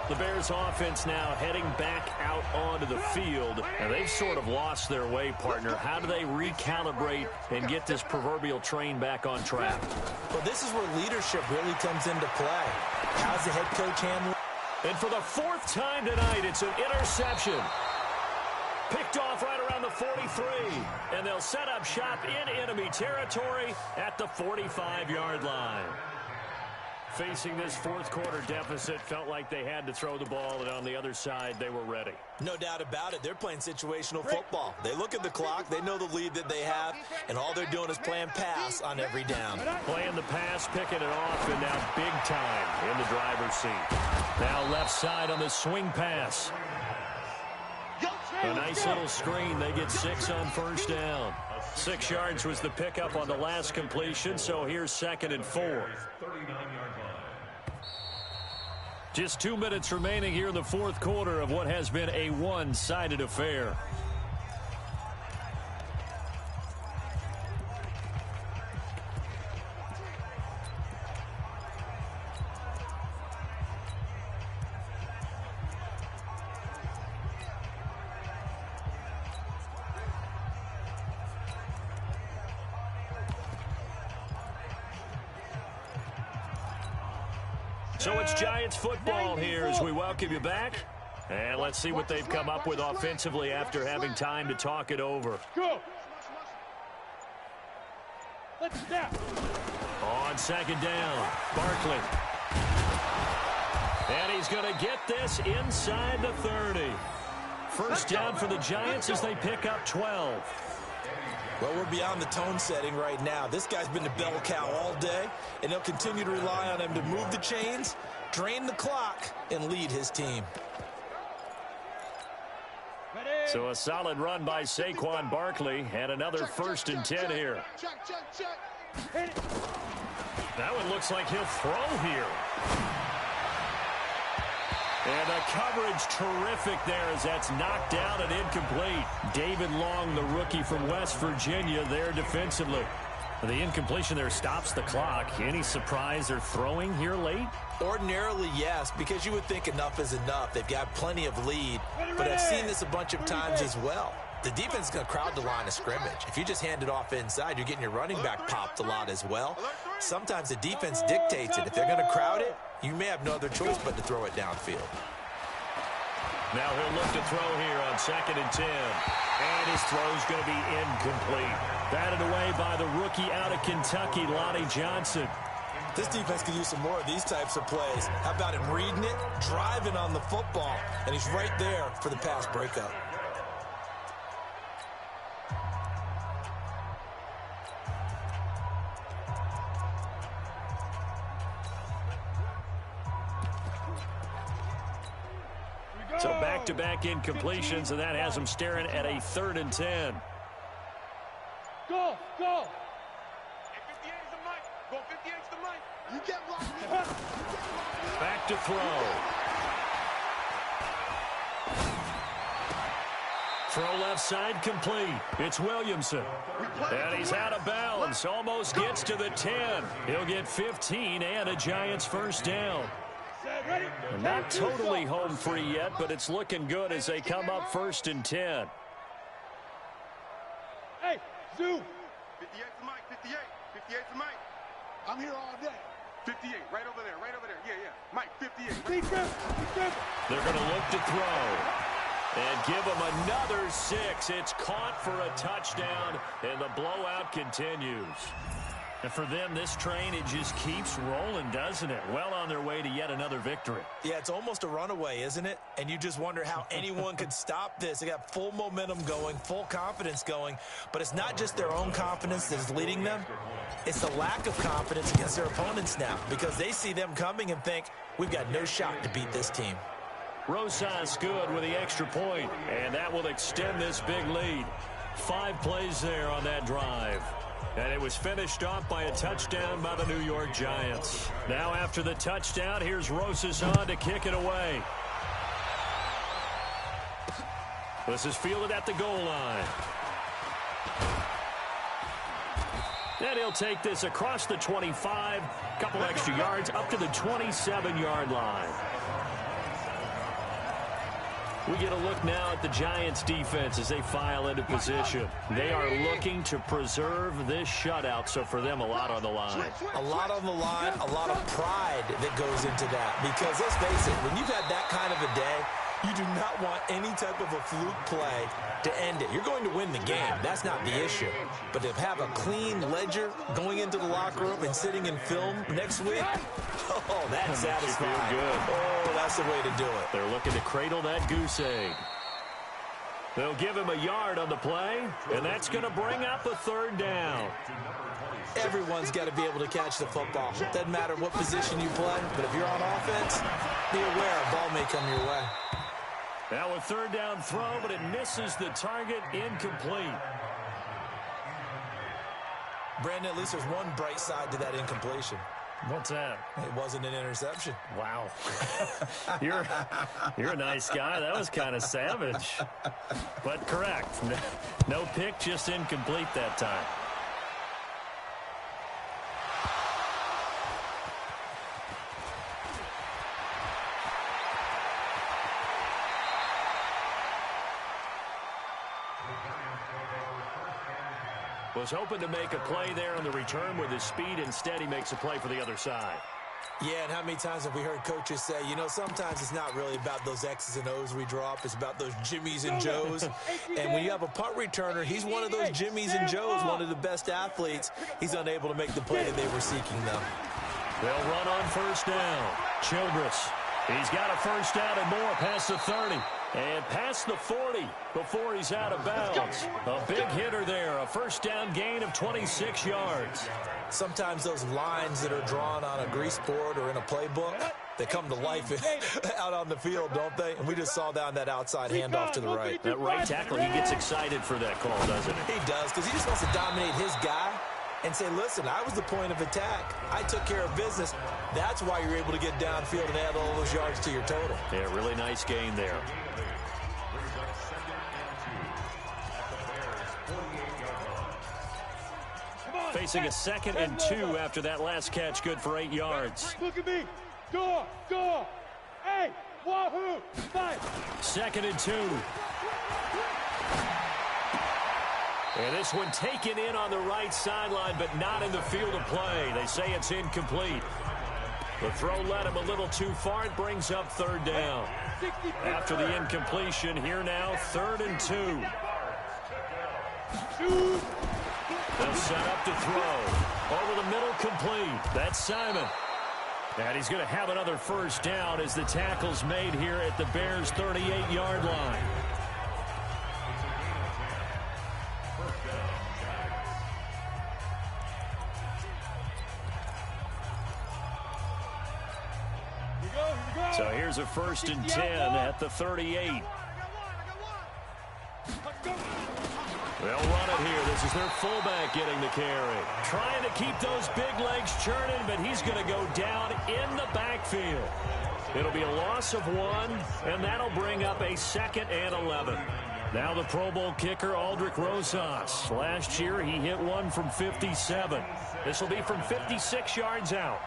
The Bears offense now heading back out onto the field. And they've sort of lost their way, partner. How do they recalibrate and get this proverbial train back on track? Well, this is where leadership really comes into play. How's the head coach handling? And for the 4th time tonight, it's an interception. Picked off right around the 43. And they'll set up shop in enemy territory at the 45-yard line. Facing this 4th quarter deficit, felt like they had to throw the ball, and on the other side, they were ready. No doubt about it. They're playing situational football. They look at the clock, they know the lead that they have, and all they're doing is playing pass on every down. Playing the pass, picking it off, and now big time in the driver's seat. Now left side on the swing pass. A nice little screen. They get 6 on 1st down. 6 yards was the pickup on the last completion, so here's 2nd and 4. Just 2 minutes remaining here in the 4th quarter of what has been a one-sided affair. So it's Giants football here as we welcome you back. And let's see what they've come up with offensively after having time to talk it over. Go. Let's snap. On 2nd down, Barkley. And he's going to get this inside the 30. first down for the Giants as they pick up 12. Well, we're beyond the tone setting right now. This guy's been the bell cow all day, and they'll continue to rely on him to move the chains, drain the clock, and lead his team. So a solid run by Saquon Barkley, and another 1st and 10 here. That one looks like he'll throw here. And the coverage terrific there as that's knocked down and incomplete. David Long, the rookie from West Virginia, there defensively. The incompletion there stops the clock. Any surprise they're throwing here late? Ordinarily, yes, because you would think enough is enough. They've got plenty of lead, but I've seen this a bunch of times as well. The defense is going to crowd the line of scrimmage. If you just hand it off inside, you're getting your running back popped a lot as well. Sometimes the defense dictates it. If they're going to crowd it, you may have no other choice but to throw it downfield. Now he'll look to throw here on 2nd and 10. And his throw's going to be incomplete. Batted away by the rookie out of Kentucky, Lonnie Johnson. This defense could use some more of these types of plays. How about him reading it, driving on the football, and he's right there for the pass breakup. So back-to-back incompletions, and that has him staring at a 3rd and 10. Go, go. Hey, 58 is the mic. Go 58 is the mic. You get locked in. Back to throw. Throw left side complete. It's Williamson. And he's out of bounds. Almost gets to the 10. He'll get 15 and a Giants 1st down. Not totally home free yet, but it's looking good as they come up 1st and 10. Hey, zoom. 58's the mic. 58. 58's the mic. I'm here all day. 58, right over there, right over there. Yeah, yeah. Mike, 58. They're going to look to throw. And give him another 6. It's caught for a touchdown, and the blowout continues. And for them, this train, it just keeps rolling, doesn't it? Well on their way to yet another victory. Yeah, it's almost a runaway, isn't it? And you just wonder how anyone could stop this. They got full momentum going, full confidence going. But it's not just their own confidence that's leading them. It's the lack of confidence against their opponents now, because they see them coming and think, we've got no shot to beat this team. Rosas good with the extra point, and that will extend this big lead. 5 plays there on that drive. And it was finished off by a touchdown by the New York Giants. Now after the touchdown, here's Rosas on to kick it away. This is fielded at the goal line. And he'll take this across the 25, couple extra yards, up to the 27-yard line. We get a look now at the Giants' defense as they file into position. They are looking to preserve this shutout, so for them, a lot on the line. A lot on the line, a lot of pride that goes into that. Because let's face it, when you've had that kind of a day, you do not want any type of a fluke play to end it. You're going to win the game. That's not the issue. But to have a clean ledger going into the locker room and sitting in film next week, oh, that's satisfying. Feel good. Oh, that's the way to do it. They're looking to cradle that goose egg. They'll give him a yard on the play, and that's going to bring up a 3rd down. Everyone's got to be able to catch the football. Doesn't matter what position you play, but if you're on offense, be aware a ball may come your way. Now a 3rd down throw, but it misses the target, incomplete. Brandon, at least there's one bright side to that incompletion. What's that? It wasn't an interception. Wow. You're a nice guy. That was kind of savage. But correct. No pick, just incomplete that time. Was hoping to make a play there on the return with his speed. Instead, he makes a play for the other side. Yeah, and how many times have we heard coaches say, you know, sometimes it's not really about those X's and O's we draw up. It's about those Jimmies and Joes. And when you have a punt returner, he's one of those Jimmies and Joes, one of the best athletes. He's unable to make the play that they were seeking, though. They'll run on 1st down. Childress. He's got a 1st down and more past the 30. And past the 40 before he's out of bounds. A big hitter there, a first down gain of 26 yards. Sometimes those lines that are drawn on a grease board or in a playbook, they come to life out on the field, don't they? And we just saw down that outside handoff to the right. That right tackle, he gets excited for that call, doesn't he? He does, because he just wants to dominate his guy and say, listen, I was the point of attack. I took care of business. That's why you're able to get downfield and add all those yards to your total. Yeah, really nice gain there. Facing a 2nd and 2 after that last catch, good for 8 yards. Look at me. Door. Hey, wahoo. 2nd and 2. And this one taken in on the right sideline, but not in the field of play. They say it's incomplete. The throw led him a little too far. It brings up 3rd down. After the incompletion, here now, 3rd and 2. They'll set up to throw. Over the middle, complete. That's Simon. And he's going to have another first down as the tackle's made here at the Bears' 38-yard line. So here's a 1st and 10 at the 38. They'll run it here. This is their fullback getting the carry. Trying to keep those big legs churning, but he's going to go down in the backfield. It'll be a loss of 1, and that'll bring up a 2nd and 11. Now the Pro Bowl kicker, Aldrick Rosas. Last year, he hit one from 57. This will be from 56 yards out.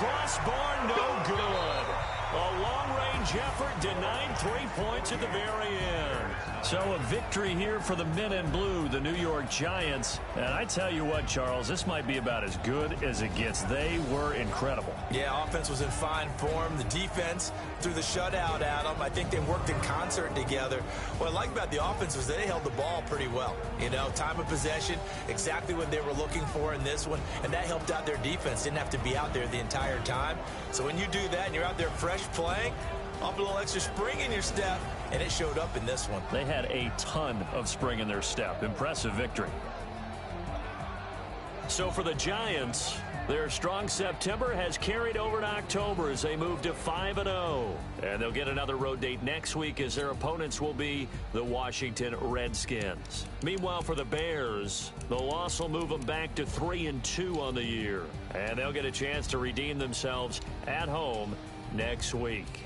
Crossbar, no good. A long-range effort denied 3 points at the very end. So a victory here for the men in blue, the New York Giants. And I tell you what, Charles, this might be about as good as it gets. They were incredible. Yeah, offense was in fine form. The defense threw the shutout at them. I think they worked in concert together. What I like about the offense was they held the ball pretty well. You know, time of possession, exactly what they were looking for in this one. And that helped out their defense. Didn't have to be out there the entire time. So when you do that and you're out there fresh playing, off a little extra spring in your step, and it showed up in this one. They had a ton of spring in their step. Impressive victory. So for the Giants, their strong September has carried over to October as they move to 5-0. And they'll get another road date next week as their opponents will be the Washington Redskins. Meanwhile, for the Bears, the loss will move them back to 3-2 on the year. And they'll get a chance to redeem themselves at home next week.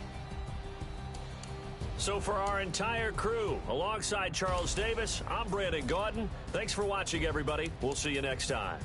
So for our entire crew, alongside Charles Davis, I'm Brandon Gaudin. Thanks for watching, everybody. We'll see you next time.